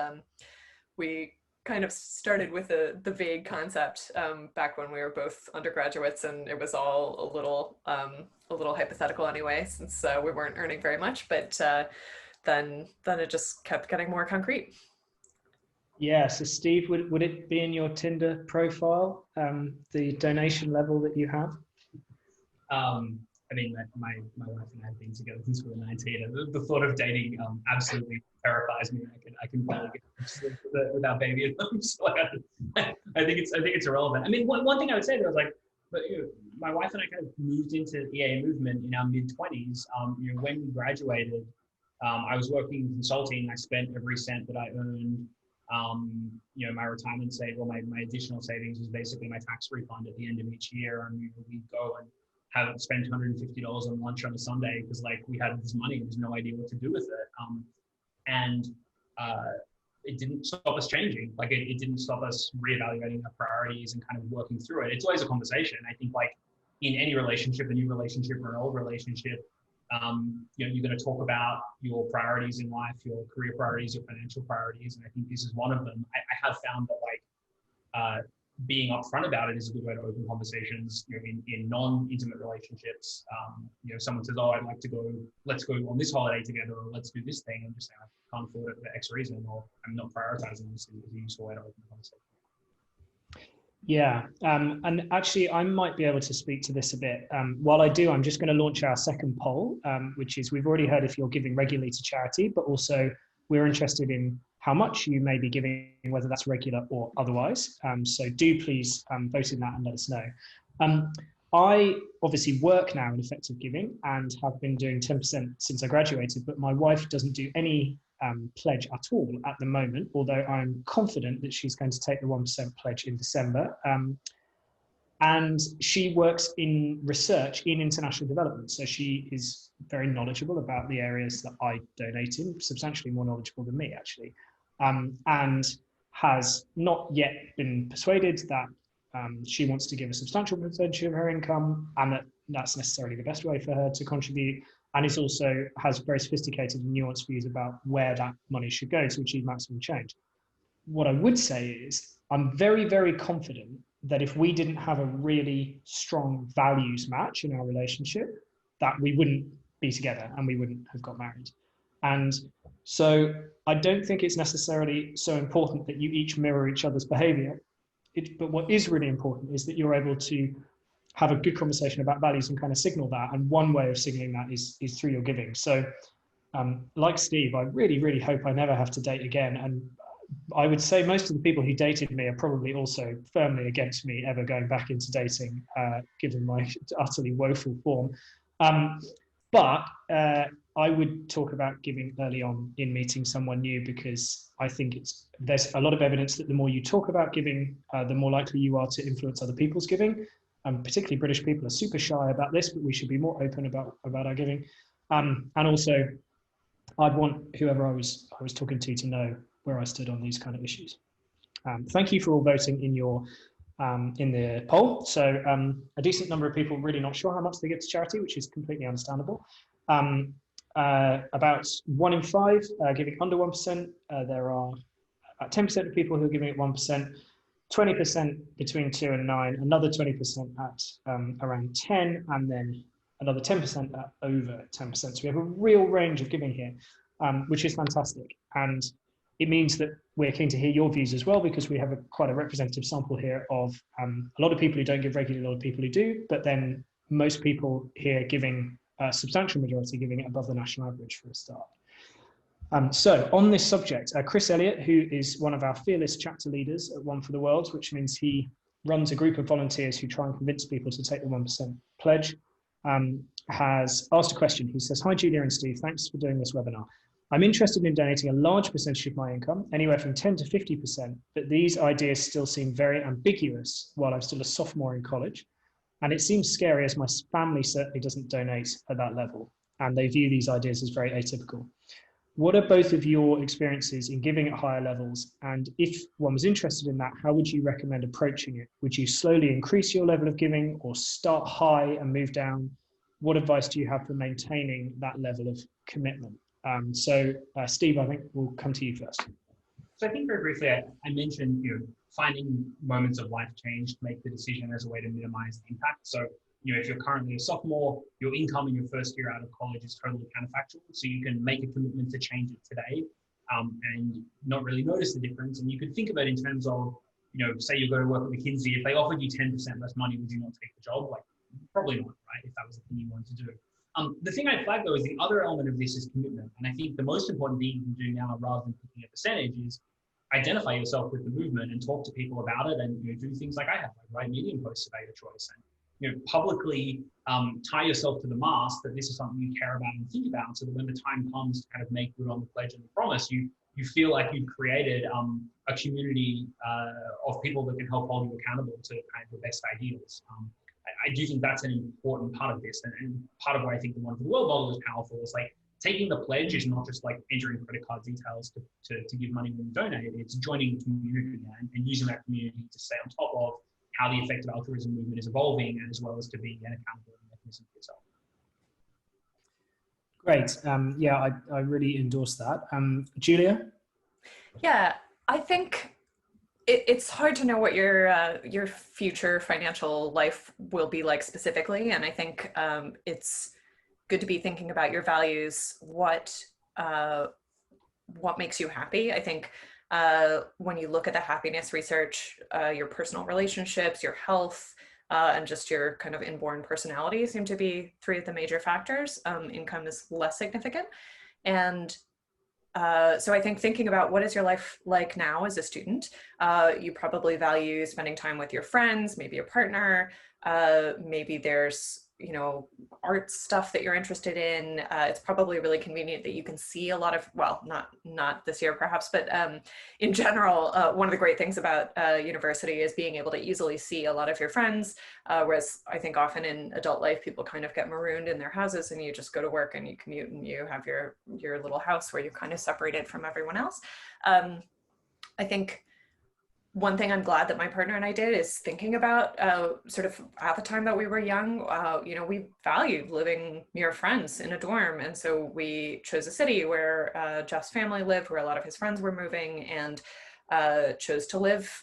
we kind of started with the vague concept back when we were both undergraduates, and it was all a little hypothetical anyway, since we weren't earning very much. But then it just kept getting more concrete. Yeah, so Steve, would it be in your Tinder profile, the donation level that you have? I mean, my wife and I have been together since we were 19, and the thought of dating absolutely terrifies me. I can barely get to sleep with our baby at home. So I think it's irrelevant. I mean, one thing I would say though is like, but my wife and I kind of moved into the EA movement in our mid-20s. When we graduated, I was working in consulting. I spent every cent that I earned. My retirement savings, well, my additional savings was basically my tax refund at the end of each year, and we'd go and spend $150 on lunch on a Sunday because like we had this money and there's no idea what to do with it. And it didn't stop us changing. Like it didn't stop us reevaluating our priorities and kind of working through it. It's always a conversation. I think like in any relationship, a new relationship or an old relationship, you're going to talk about your priorities in life, your career priorities, your financial priorities. And I think this is one of them. I have found that like being upfront about it is a good way to open conversations. In non-intimate relationships, someone says, "Oh, I'd like to go. Let's go on this holiday together, or let's do this thing," and just say, "I can't afford it for X reason," or "I'm not prioritizing this." Is a useful way to open the conversation. Yeah, and actually, I might be able to speak to this a bit. While I do, I'm just going to launch our second poll, which is we've already heard if you're giving regularly to charity, but also we're interested in how much you may be giving, whether that's regular or otherwise. So do please vote in that and let us know. I obviously work now in effective giving and have been doing 10% since I graduated, but my wife doesn't do any pledge at all at the moment, although I'm confident that she's going to take the 1% pledge in December. And she works in research in international development. So she is very knowledgeable about the areas that I donate in, substantially more knowledgeable than me, actually, and has not yet been persuaded that she wants to give a substantial percentage of her income and that's necessarily the best way for her to contribute. And is also has very sophisticated and nuanced views about where that money should go to achieve maximum change. What I would say is I'm very, very confident that if we didn't have a really strong values match in our relationship, that we wouldn't be together and we wouldn't have got married. And so I don't think it's necessarily so important that you each mirror each other's behavior. But what is really important is that you're able to have a good conversation about values and kind of signal that. And one way of signaling that is through your giving. So like Steve, I really, really hope I never have to date again. And I would say most of the people who dated me are probably also firmly against me ever going back into dating, given my utterly woeful form. But I would talk about giving early on in meeting someone new, because I think there's a lot of evidence that the more you talk about giving, the more likely you are to influence other people's giving. Particularly British people are super shy about this, but we should be more open about our giving. And also, I'd want whoever I was talking to know where I stood on these kind of issues. Thank you for all voting in the poll. So a decent number of people really not sure how much they give to charity, which is completely understandable. About 1 in 5 giving under 1%. There are 10% of people who are giving at 1%, 20% between 2 and 9, another 20% at around 10, and then another 10% at over 10%. So we have a real range of giving here, which is fantastic. And it means that we're keen to hear your views as well, because we have quite a representative sample here of a lot of people who don't give regularly, a lot of people who do, but then most people here giving a substantial majority giving it above the national average for a start. So on this subject, Chris Elliott, who is one of our fearless chapter leaders at One for the World, which means he runs a group of volunteers who try and convince people to take the 1% pledge, has asked a question. He says, "Hi, Julia and Steve, thanks for doing this webinar. I'm interested in donating a large percentage of my income, anywhere from 10 to 50%, but these ideas still seem very ambiguous while I'm still a sophomore in college. And it seems scary as my family certainly doesn't donate at that level. And they view these ideas as very atypical. What are both of your experiences in giving at higher levels? And if one was interested in that, how would you recommend approaching it? Would you slowly increase your level of giving or start high and move down? What advice do you have for maintaining that level of commitment?" Steve, I think we'll come to you first. So I think very briefly, I mentioned finding moments of life change to make the decision as a way to minimize the impact. So if you're currently a sophomore, your income in your first year out of college is totally counterfactual. So you can make a commitment to change it today and not really notice the difference. And you could think of it in terms of, say you go to work at McKinsey, if they offered you 10% less money, would you not take the job? Like, probably not, right? If that was the thing you wanted to do. The thing I'd flag though is the other element of this is commitment. And I think the most important thing you can do now, rather than picking a percentage, is identify yourself with the movement and talk to people about it, and do things like I have, like write Medium posts about your choice, and publicly tie yourself to the mast that this is something you care about and think about, so that when the time comes to kind of make good on the pledge and the promise, you feel like you've created a community of people that can help hold you accountable to kind of the best ideals. I do think that's an important part of this, and part of why I think the One for the World model is powerful is like taking the pledge is not just like entering credit card details to give money when you donate. It's joining a community and using that community to stay on top of how the effective altruism movement is evolving, and as well as to be an accountability mechanism for yourself. Great. Yeah, I really endorse that. Julia? Yeah, I think it's hard to know what your future financial life will be like specifically. And I think it's good to be thinking about your values, what makes you happy. I think when you look at the happiness research, your personal relationships, your health, and just your kind of inborn personality seem to be three of the major factors. Income is less significant. And so I think thinking about what is your life like now as a student, you probably value spending time with your friends, maybe a partner, maybe there's art stuff that you're interested in. It's probably really convenient that you can see a lot of, well, not this year perhaps, but in general, one of the great things about university is being able to easily see a lot of your friends, whereas I think often in adult life, people kind of get marooned in their houses and you just go to work and you commute and you have your little house where you're kind of separated from everyone else. I think one thing I'm glad that my partner and I did is thinking about sort of at the time that we were young, we valued living near friends in a dorm. And so we chose a city where Jeff's family lived, where a lot of his friends were moving, and chose to live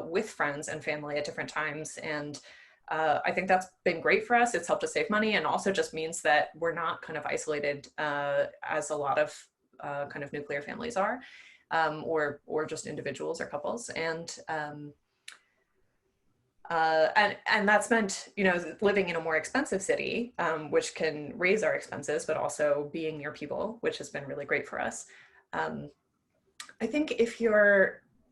with friends and family at different times. And I think that's been great for us. It's helped us save money, and also just means that we're not kind of isolated as a lot of kind of nuclear families are. Or just individuals or couples, and that's meant living in a more expensive city, which can raise our expenses, but also being near people, which has been really great for us. I think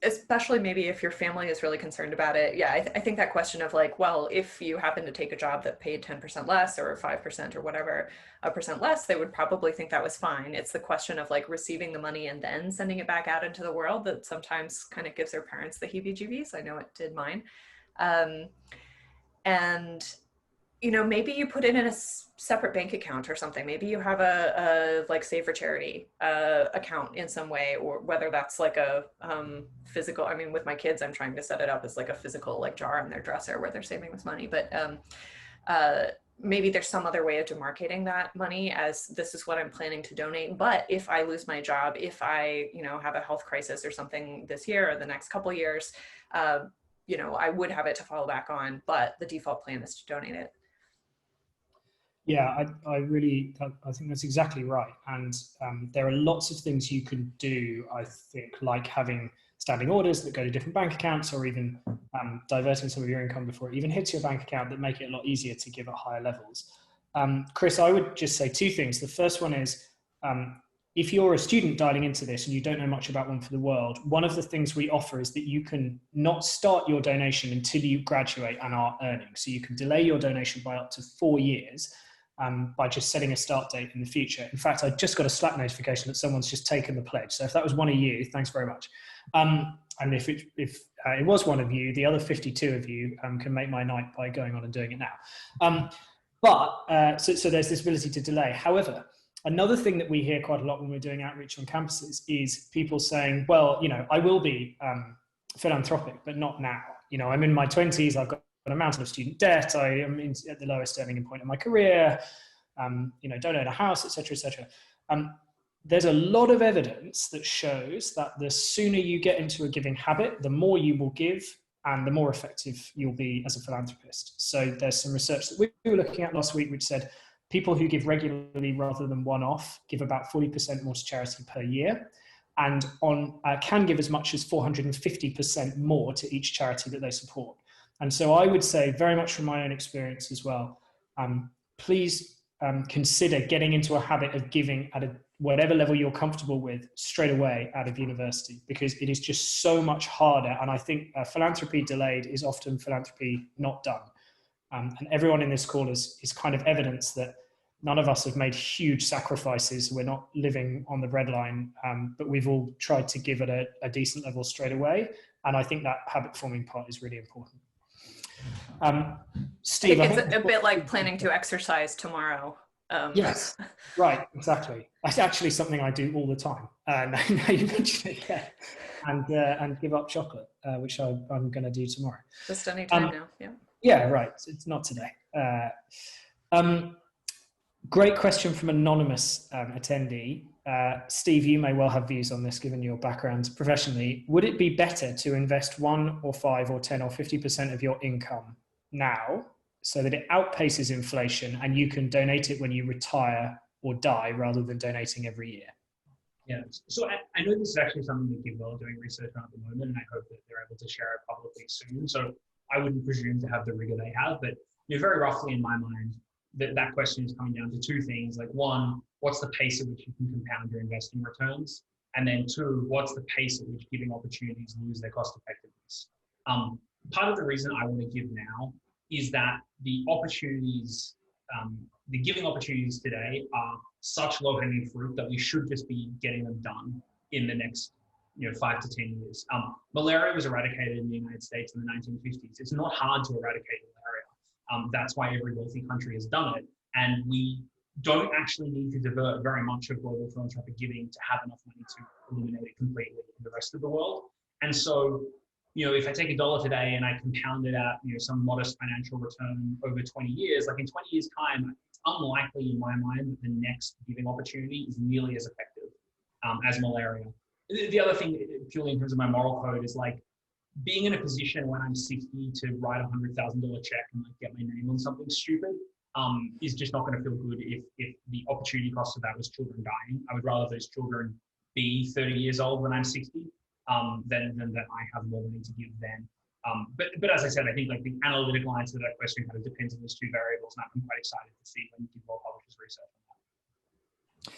especially maybe if your family is really concerned about it, yeah, I think that question of like, well, if you happen to take a job that paid 10% less or 5% or whatever, a percent less, they would probably think that was fine. It's the question of like receiving the money and then sending it back out into the world that sometimes kind of gives their parents the heebie-jeebies. I know it did mine. And maybe you put it in a separate bank account or something. Maybe you have a like Save for Charity account in some way, or whether that's like a physical, I mean, with my kids, I'm trying to set it up as like a physical like jar on their dresser where they're saving this money. But maybe there's some other way of demarcating that money as this is what I'm planning to donate. But if I lose my job, if I, have a health crisis or something this year or the next couple of years, I would have it to fall back on, but the default plan is to donate it. Yeah, I think that's exactly right. And there are lots of things you can do, I think, like having standing orders that go to different bank accounts, or even diverting some of your income before it even hits your bank account, that make it a lot easier to give at higher levels. Chris, I would just say two things. The first one is, if you're a student dialing into this and you don't know much about One for the World, one of the things we offer is that you can not start your donation until you graduate and are earning. So you can delay your donation by up to 4 years. By just setting a start date in the future. In fact, I just got a Slack notification that someone's just taken the pledge. So if that was one of you, thanks very much. And if it was one of you, the other 52 of you can make my night by going on and doing it now. So there's this ability to delay. However, another thing that we hear quite a lot when we're doing outreach on campuses is people saying, well, I will be philanthropic, but not now. I'm in my 20s, I've got a mountain of student debt, I am at the lowest earning point in my career, don't own a house, etc., etc. There's a lot of evidence that shows that the sooner you get into a giving habit, the more you will give and the more effective you'll be as a philanthropist. So there's some research that we were looking at last week, which said people who give regularly rather than one-off give about 40% more to charity per year, and can give as much as 450% more to each charity that they support. And so I would say, very much from my own experience as well, please consider getting into a habit of giving at whatever level you're comfortable with straight away out of university, because it is just so much harder. And I think philanthropy delayed is often philanthropy not done. And everyone in this call is kind of evidence that none of us have made huge sacrifices. We're not living on the breadline, but we've all tried to give at a decent level straight away. And I think that habit forming part is really important. Steve, it's a bit like planning to exercise tomorrow. Yes, right, exactly. That's actually something I do all the time. Now you mention it, yeah. And give up chocolate, which I'm going to do tomorrow. Just any time now, yeah. Yeah, right. It's not today. Great question from anonymous attendee. Steve, you may well have views on this given your background professionally. Would it be better to invest 1 or 5 or 10 or 50% of your income now so that it outpaces inflation and you can donate it when you retire or die rather than donating every year? Yeah, so I know this is actually something that GiveWell are doing research on at the moment, and I hope that they're able to share it publicly soon. So I wouldn't presume to have the rigor they have, but very roughly in my mind, that question is coming down to 2 things. Like, 1, what's the pace at which you can compound your investing returns? And then 2, what's the pace at which giving opportunities lose their cost effectiveness? Part of the reason I want to give now is that the opportunities, the giving opportunities today are such low-hanging fruit that we should just be getting them done in the next 5 to 10 years. Malaria was eradicated in the United States in the 1950s. It's not hard to eradicate malaria. That's why every wealthy country has done it. And we don't actually need to divert very much of global philanthropic giving to have enough money to eliminate it completely in the rest of the world. And so, if I take $1 today and I compound it at, some modest financial return over 20 years, like in 20 years time, it's unlikely in my mind that the next giving opportunity is nearly as effective as malaria. The other thing, purely in terms of my moral code, is like being in a position when I'm 60 to write a $100,000 check and like get my name on something stupid is just not going to feel good if the opportunity cost of that was children dying. I would rather those children be 30 years old when I'm 60 than that I have more money to give then. But as I said, I think like the analytical answer to that question kind of depends on those 2 variables, and I'm quite excited to see when GiveWell publishes research on that.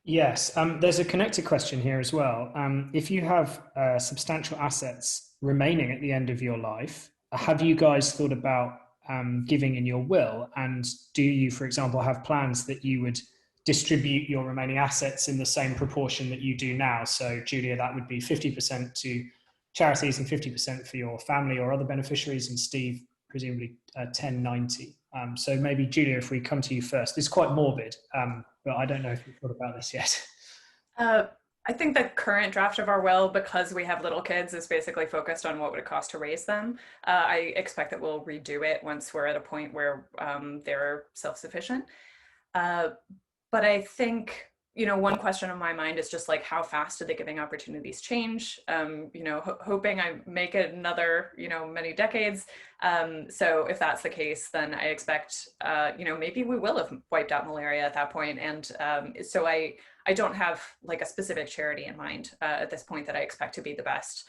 Yes, there's a connected question here as well. If you have substantial assets remaining at the end of your life, have you guys thought about giving in your will? And do you, for example, have plans that you would distribute your remaining assets in the same proportion that you do now? So Julia, that would be 50% to charities and 50% for your family or other beneficiaries, and Steve, presumably 10-90. So maybe Julia, if we come to you first, this is quite morbid, but I don't know if you've thought about this yet. I think the current draft of our will, because we have little kids, is basically focused on what would it cost to raise them. I expect that we'll redo it once we're at a point where they're self-sufficient. But I think, one question on my mind is just like, how fast do the giving opportunities change? Hoping I make it another, many decades. So if that's the case, then I expect, maybe we will have wiped out malaria at that point. And so I don't have like a specific charity in mind at this point that I expect to be the best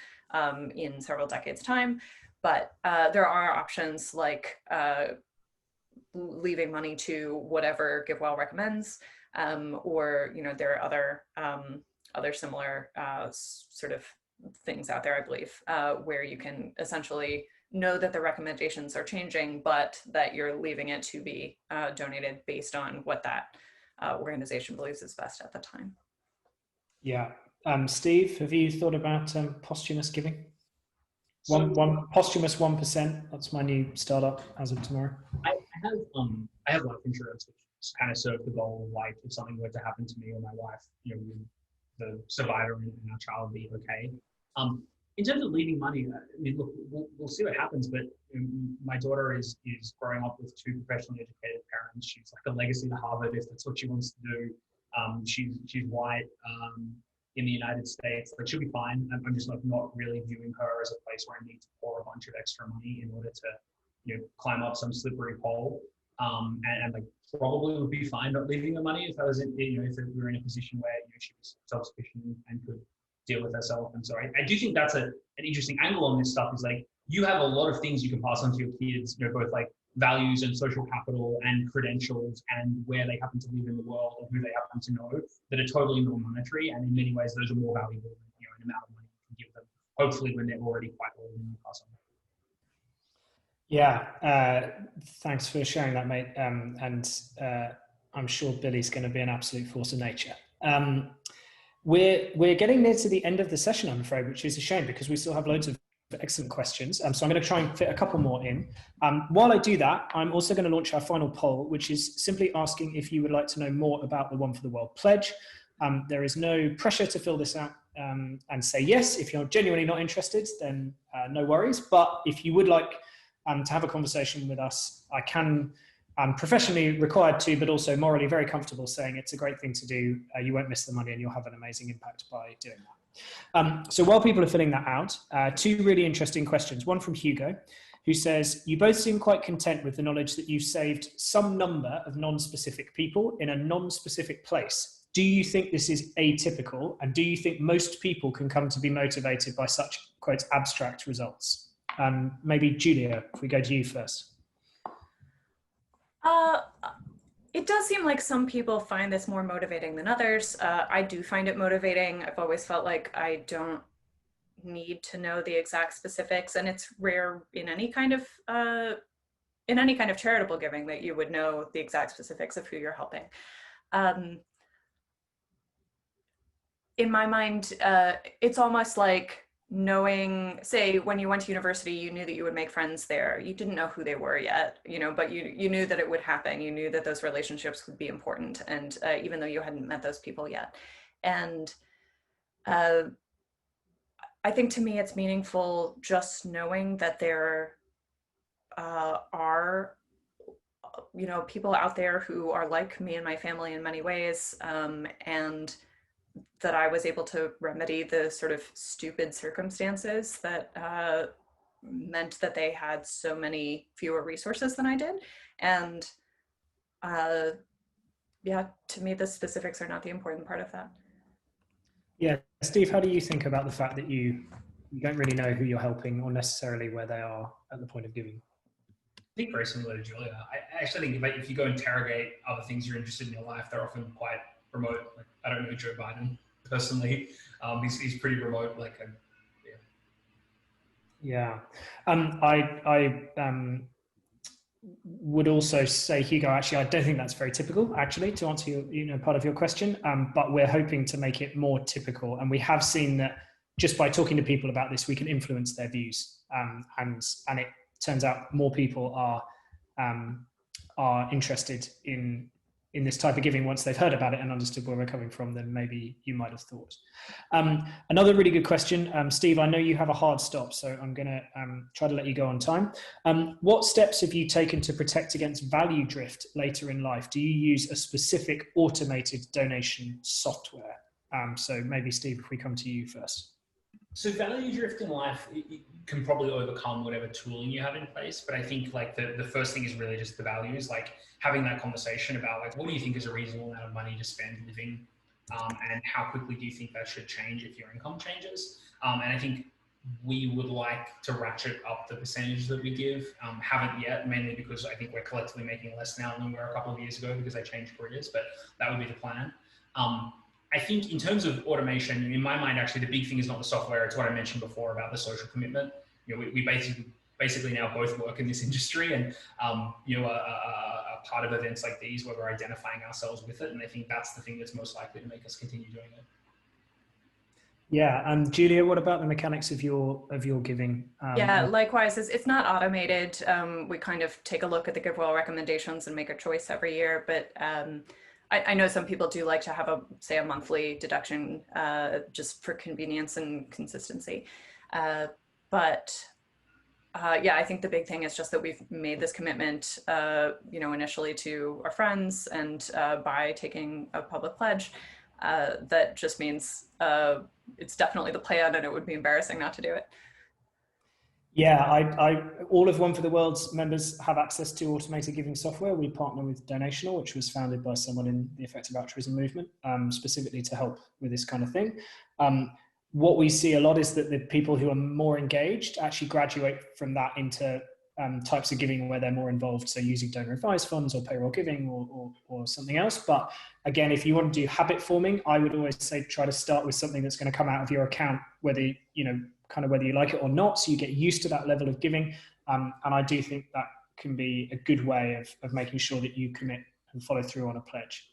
in several decades time. But there are options like leaving money to whatever GiveWell recommends, or there are other similar sort of things out there, I believe, where you can essentially know that the recommendations are changing, but that you're leaving it to be donated based on what that organization believes is best at the time. Yeah. Steve, have you thought about posthumous giving? One posthumous 1%. That's my new startup as of tomorrow. I have life insurance, which kind of serves the goal of like, if something were to happen to me or my wife, the survivor and our child be okay. In terms of leaving money, I mean, look, we'll see what happens. But my daughter is growing up with 2 professionally educated parents. She's like a legacy to Harvard if that's what she wants to do. She's white. in the United States. Like, she'll be fine. I'm just like not really viewing her as a place where I need to pour a bunch of extra money in order to, climb up some slippery pole. And like probably would be fine not leaving the money if I was in, if we were in a position where she was self-sufficient and could deal with herself. And so I do think that's an interesting angle on this stuff. Is like, you have a lot of things you can pass on to your kids, both like values and social capital and credentials and where they happen to live in the world and who they happen to know, that are totally non-monetary. And in many ways, those are more valuable than an amount of money you can give them, hopefully when they're already quite old and you pass on. Yeah, thanks for sharing that, mate. I'm sure Billy's going to be an absolute force of nature. We're getting near to the end of the session, I'm afraid, which is a shame because we still have loads of excellent questions. So I'm going to try and fit a couple more in. While I do that, I'm also going to launch our final poll, which is simply asking if you would like to know more about the One for the World pledge. There is no pressure to fill this out and say yes. If you're genuinely not interested, then no worries. But if you would like to have a conversation with us, I can. I'm professionally required to, but also morally very comfortable saying it's a great thing to do. You won't miss the money and you'll have an amazing impact by doing that. So while people are filling that out, two really interesting questions. One from Hugo, who says, you both seem quite content with the knowledge that you've saved some number of non-specific people in a non-specific place. Do you think this is atypical? And do you think most people can come to be motivated by such, quote, abstract results? Maybe Julia, if we go to you first. It does seem like some people find this more motivating than others. I do find it motivating. I've always felt like I don't need to know the exact specifics, and it's rare in any kind of charitable giving that you would know the exact specifics of who you're helping. In my mind, it's almost like knowing, say, when you went to university, you knew that you would make friends there. You didn't know who they were yet, but you knew that it would happen. You knew that those relationships would be important. And even though you hadn't met those people yet. And I think to me, it's meaningful just knowing that there are, people out there who are like me and my family in many ways. And that I was able to remedy the sort of stupid circumstances that meant that they had so many fewer resources than I did. And yeah, to me, the specifics are not the important part of that. Yeah, Steve, how do you think about the fact that you don't really know who you're helping or necessarily where they are at the point of giving? I think very similar to Julia. I actually think if you go interrogate other things you're interested in your life, they're often quite remote. Like, I don't know Joe Biden personally. He's pretty remote. Yeah. I would also say, Hugo, actually, I don't think that's very typical, actually, to answer your, part of your question. But we're hoping to make it more typical, and we have seen that just by talking to people about this, we can influence their views. And it turns out more people are interested in this type of giving once they've heard about it and understood where we're coming from than maybe you might have thought. Another really good question. Steve, I know you have a hard stop, so I'm going to try to let you go on time. What steps have you taken to protect against value drift later in life? Do you use a specific automated donation software? So maybe, Steve, if we come to you first. So value drift in life, it can probably overcome whatever tooling you have in place. But I think like the first thing is really just the values, like having that conversation about like, what do you think is a reasonable amount of money to spend living? And how quickly do you think that should change if your income changes? And I think we would like to ratchet up the percentage that we give. Haven't yet, mainly because I think we're collectively making less now than we were a couple of years ago because I changed careers, but that would be the plan. I think in terms of automation, in my mind, actually, the big thing is not the software. It's what I mentioned before about the social commitment. We basically now both work in this industry and, are part of events like these where we're identifying ourselves with it. And I think that's the thing that's most likely to make us continue doing it. Yeah. And Julia, what about the mechanics of your giving? Yeah, likewise, it's not automated. We kind of take a look at the GiveWell recommendations and make a choice every year, but I know some people do like to have a monthly deduction just for convenience and consistency. Yeah, I think the big thing is just that we've made this commitment, initially to our friends and by taking a public pledge. that just means it's definitely the plan, and it would be embarrassing not to do it. Yeah, all of One for the World's members have access to automated giving software. We partner with Donational, which was founded by someone in the effective altruism movement, specifically to help with this kind of thing. What we see a lot is that the people who are more engaged actually graduate from that into types of giving where they're more involved, so using donor advised funds or payroll giving or something else. But again, if you want to do habit forming, I would always say try to start with something that's going to come out of your account, whether whether you like it or not, so you get used to that level of giving. And I do think that can be a good way of making sure that you commit and follow through on a pledge.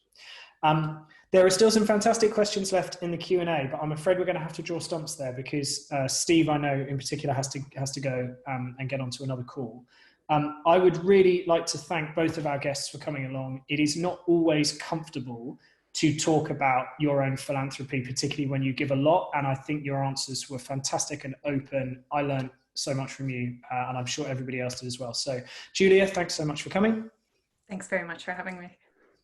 There are still some fantastic questions left in the Q&A, but I'm afraid we're going to have to draw stumps there because Steve, I know in particular, has to go and get onto another call. I would really like to thank both of our guests for coming along. It is not always comfortable to talk about your own philanthropy, particularly when you give a lot. And I think your answers were fantastic and open. I learned so much from you, and I'm sure everybody else did as well. So Julia, thanks so much for coming. Thanks very much for having me.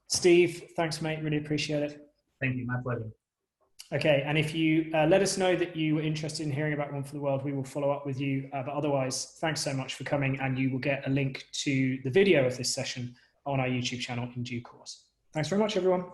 Steve, thanks, mate. Really appreciate it. Thank you. My pleasure. Okay, and if you let us know that you were interested in hearing about One for the World, we will follow up with you. But otherwise, thanks so much for coming, and you will get a link to the video of this session on our YouTube channel in due course. Thanks very much, everyone.